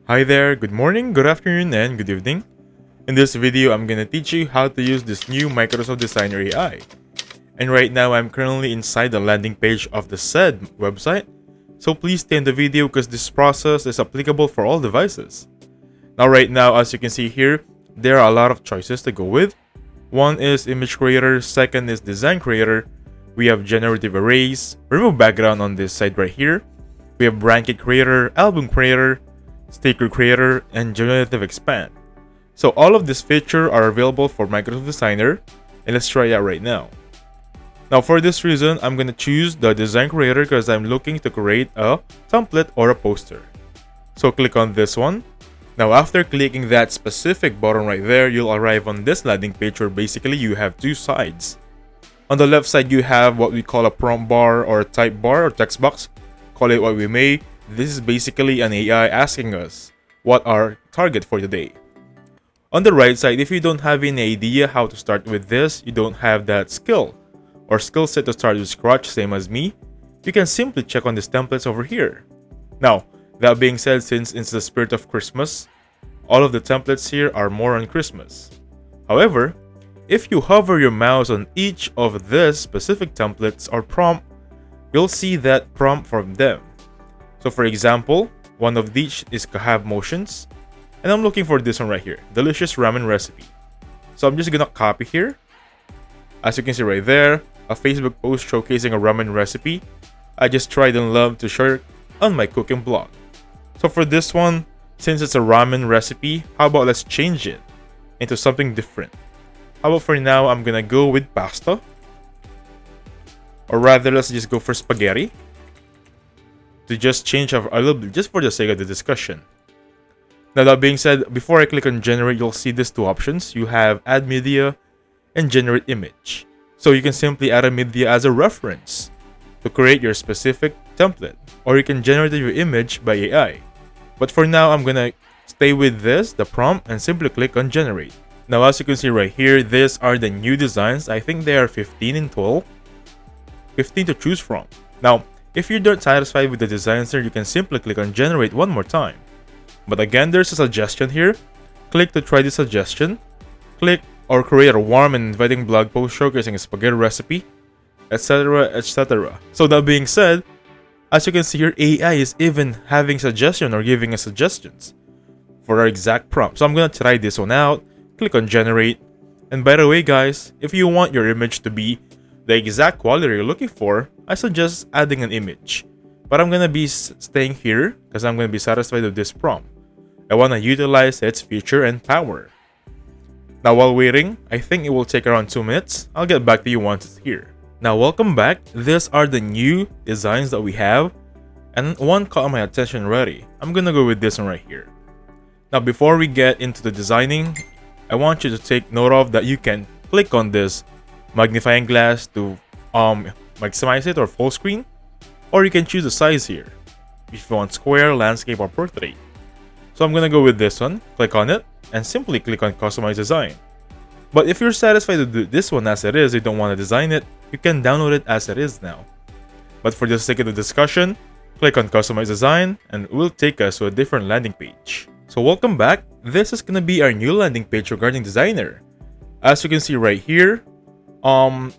Hi there, good morning, good afternoon, and good evening. In this video, I'm gonna teach you how to use this new Microsoft Designer AI. And right now, I'm currently inside the landing page of the said website, so please stay in the video because this process is applicable for all devices. Now right now, as you can see here, there are a lot of choices to go with. One is image creator, second is design creator. We have generative arrays, remove background on this side right here. We have blanket creator, album creator, sticker creator, and generative expand. So all of these features are available for Microsoft Designer, and let's try it out right now. Now for this reason, I'm going to choose the design creator because I'm looking to create a template or a poster. So click on this one. Now after clicking that specific button right there, you'll arrive on this landing page where basically you have two sides. On the left side, you have what we call a prompt bar or a type bar or text box. Call it what we may. This is basically an AI asking us what our target for the day. On the right side, if you don't have any idea how to start with this, you don't have that skill or skill set to start with scratch, same as me, you can simply check on these templates over here. Now, that being said, since it's the spirit of Christmas, all of the templates here are more on Christmas. However, if you hover your mouse on each of these specific templates or prompt, you'll see that prompt from them. So for example, one of these is to have motions, and I'm looking for this one right here, delicious ramen recipe. So I'm just gonna copy here. As you can see right there, a Facebook post showcasing a ramen recipe I just tried and love to share on my cooking blog. So for this one, since it's a ramen recipe, how about let's change it into something different. How about for now, I'm gonna go with pasta. Or rather, let's just go for spaghetti. To just change a little bit, just for the sake of the discussion. Now that being said, before I click on generate, you'll see these two options. You have add media and generate image. So you can simply add a media as a reference to create your specific template, or you can generate your image by AI. But for now, I'm gonna stay with this, the prompt, and simply click on generate. Now as you can see right here, these are the new designs. I think they are 15 in total. 15 to choose from. Now, if you're not satisfied with the designs here, you can simply click on generate one more time. But again, there's a suggestion here. Click to try the suggestion. Click or create a warm and inviting blog post showcasing a spaghetti recipe, etc, etc. So that being said, as you can see here, AI is even having suggestion or giving us suggestions for our exact prompt. So I'm gonna try this one out. Click on generate. And by the way guys, if you want your image to be the exact quality you're looking for, I suggest adding an image. But I'm gonna be staying here because I'm gonna be satisfied with this prompt. I wanna utilize its feature and power. Now while waiting, I think it will take around 2 minutes. I'll get back to you once it's here. Now welcome back. These are the new designs that we have. And one caught my attention already. I'm gonna go with this one right here. Now before we get into the designing, I want you to take note of that you can click on this magnifying glass to maximize it or full screen, or you can choose the size here if you want square, landscape, or portrait. So I'm gonna go with this one, click on it, and simply click on customize design. But if you're satisfied with this one as it is, you don't want to design it, you can download it as it is now. But for the sake of the discussion, click on customize design and it will take us to a different landing page. So welcome back. This is gonna be our new landing page regarding designer. As you can see right here,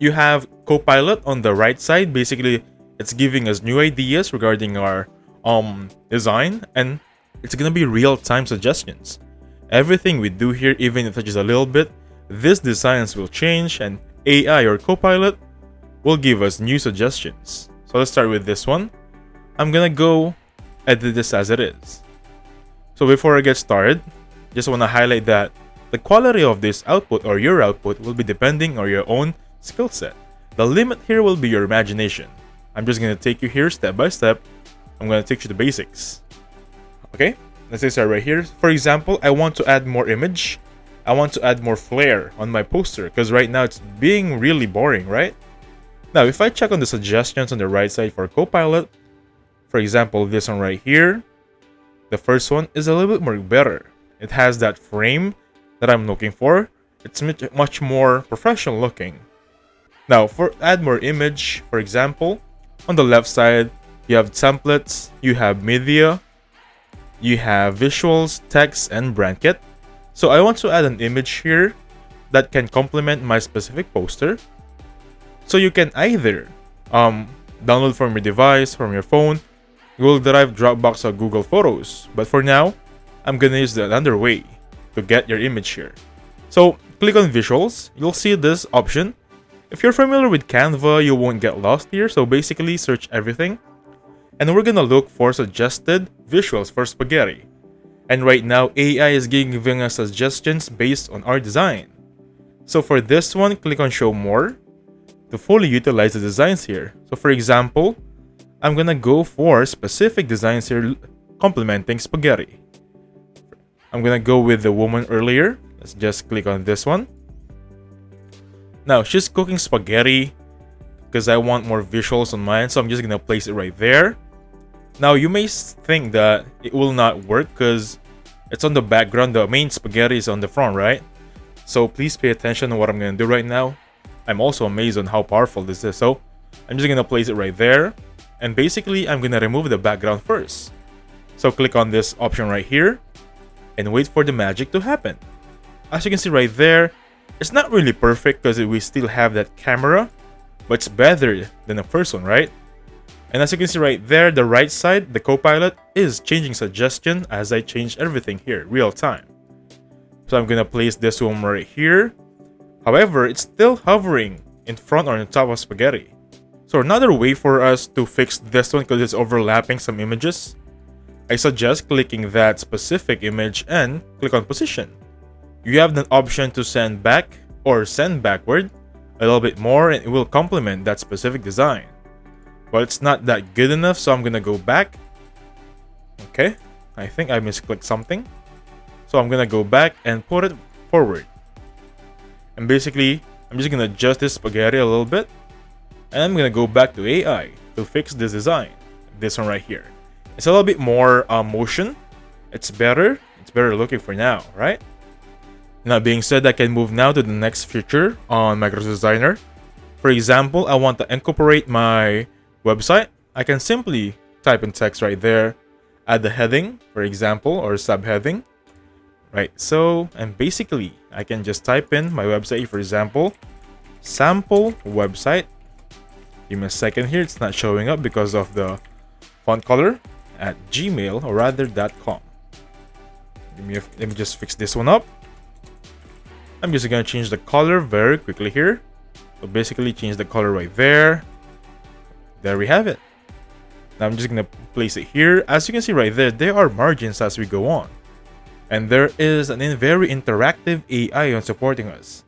you have Copilot on the right side. Basically, it's giving us new ideas regarding our design, and it's gonna be real-time suggestions. Everything we do here, even if it's just a little bit, these designs will change, and AI or Copilot will give us new suggestions. So let's start with this one. I'm gonna go edit this as it is. So before I get started, just wanna highlight that the quality of this output or your output will be depending on your own skill set. The limit here will be your imagination. I'm just gonna take you here step by step. I'm gonna teach you the basics. Okay, let's say start right here. For example, I want to add more image. I want to add more flair on my poster because right now it's being really boring, right? Now, if I check on the suggestions on the right side for Copilot, for example, this one right here, the first one is a little bit more better. It has that frame that I'm looking for. It's much more professional looking. Now, for add more image, for example, on the left side, you have templates, you have media, you have visuals, text, and brand kit. So I want to add an image here that can complement my specific poster. So you can either download from your device, from your phone, Google Drive, Dropbox, or Google Photos. But for now, I'm gonna use the another way to get your image here. So click on visuals, you'll see this option. If you're familiar with Canva, you won't get lost here. So basically search everything. And we're gonna look for suggested visuals for spaghetti. And right now, AI is giving us suggestions based on our design. So for this one, click on show more to fully utilize the designs here. So for example, I'm gonna go for specific designs here complementing spaghetti. I'm gonna go with the woman earlier. Let's just click on this one. Now she's cooking spaghetti because I want more visuals on mine, so I'm just gonna place it right there. Now you may think that it will not work because it's on the background, the main spaghetti is on the front, right? So please pay attention to what I'm gonna do right now. I'm also amazed on how powerful this is. So I'm just gonna place it right there. And basically I'm gonna remove the background first. So click on this option right here and wait for the magic to happen. As you can see right there, it's not really perfect because we still have that camera, but it's better than the first one, right? And as you can see right there, the right side, the Copilot is changing suggestion as I change everything here, real time. So I'm gonna place this one right here. However, it's still hovering in front or on top of spaghetti. So another way for us to fix this one, because it's overlapping some images, I suggest clicking that specific image and click on position. You have the option to send back or send backward a little bit more, and it will complement that specific design. But it's not that good enough, so I'm gonna go back. Okay, I think I misclicked something. So I'm gonna go back and put it forward. And basically, I'm just gonna adjust this spaghetti a little bit. And I'm gonna go back to AI to fix this design. This one right here. It's a little bit more motion. It's better looking for now, right? Now being said, I can move now to the next feature on Microsoft Designer. For example, I want to incorporate my website. I can simply type in text right there, add the heading, for example, or subheading. Right, so, and basically, I can just type in my website, for example, sample website. Give me a second here, it's not showing up because of the font color at gmail or rather .com. Let me just fix this one up. I'm just gonna change the color very quickly here. So basically change the color right there. There we have it. Now I'm just gonna place it here. As you can see right there are margins as we go on. And there is a very interactive AI on supporting us.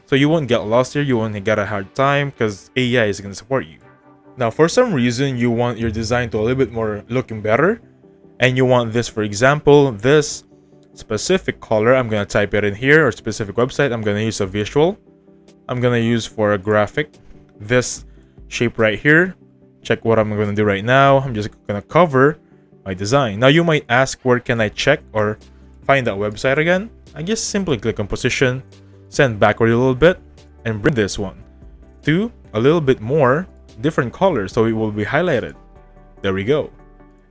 So you won't get lost here, you won't get a hard time because AI is gonna support you. Now for some reason you want your design to a little bit more looking better. And you want this, for example, this specific color, I'm gonna type it in here, or specific website, I'm gonna use a visual. I'm gonna use for a graphic this shape right here. Check what I'm gonna do right now. I'm just gonna cover my design. Now you might ask, where can I check or find that website again? I just simply click on position, send backward a little bit, and bring this one to a little bit more different color so it will be highlighted. There we go.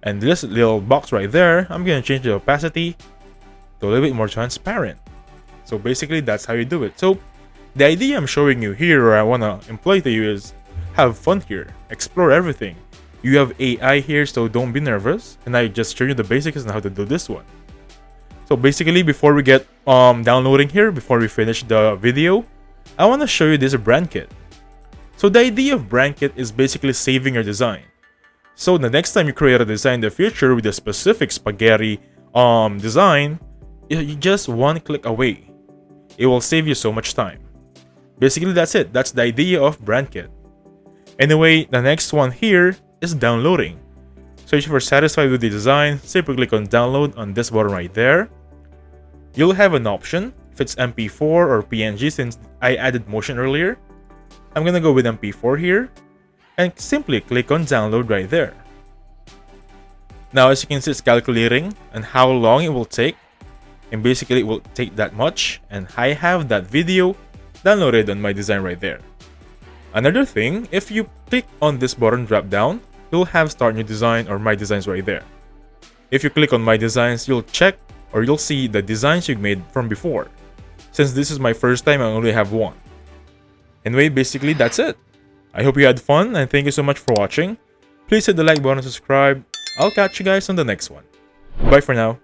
And this little box right there, I'm gonna change the opacity to a little bit more transparent. So basically that's how you do it. So the idea I'm showing you here, or I want to employ to you, is have fun here, explore everything. You have AI here, so don't be nervous, and I just show you the basics on how to do this one. So basically, before we get downloading here, before we finish the video, I want to show you this brand kit. So the idea of brand kit is basically saving your design. So the next time you create a design in the future with a specific spaghetti design, you just one click away. It will save you so much time. Basically, that's it. That's the idea of brand kit. Anyway, the next one here is downloading. So if you're satisfied with the design, simply click on download on this button right there. You'll have an option if it's MP4 or PNG, since I added motion earlier. I'm gonna go with MP4 here and simply click on download right there. Now as you can see, it's calculating and how long it will take, and basically it will take that much, and I have that video downloaded on my design right there. Another thing, if you click on this button drop down, you'll have start new design or my designs right there. If you click on my designs, you'll check or you'll see the designs you've made from before. Since this is my first time, I only have one. Anyway, basically that's it. I hope you had fun and thank you so much for watching. Please hit the like button and subscribe. I'll catch you guys on the next one. Bye for now.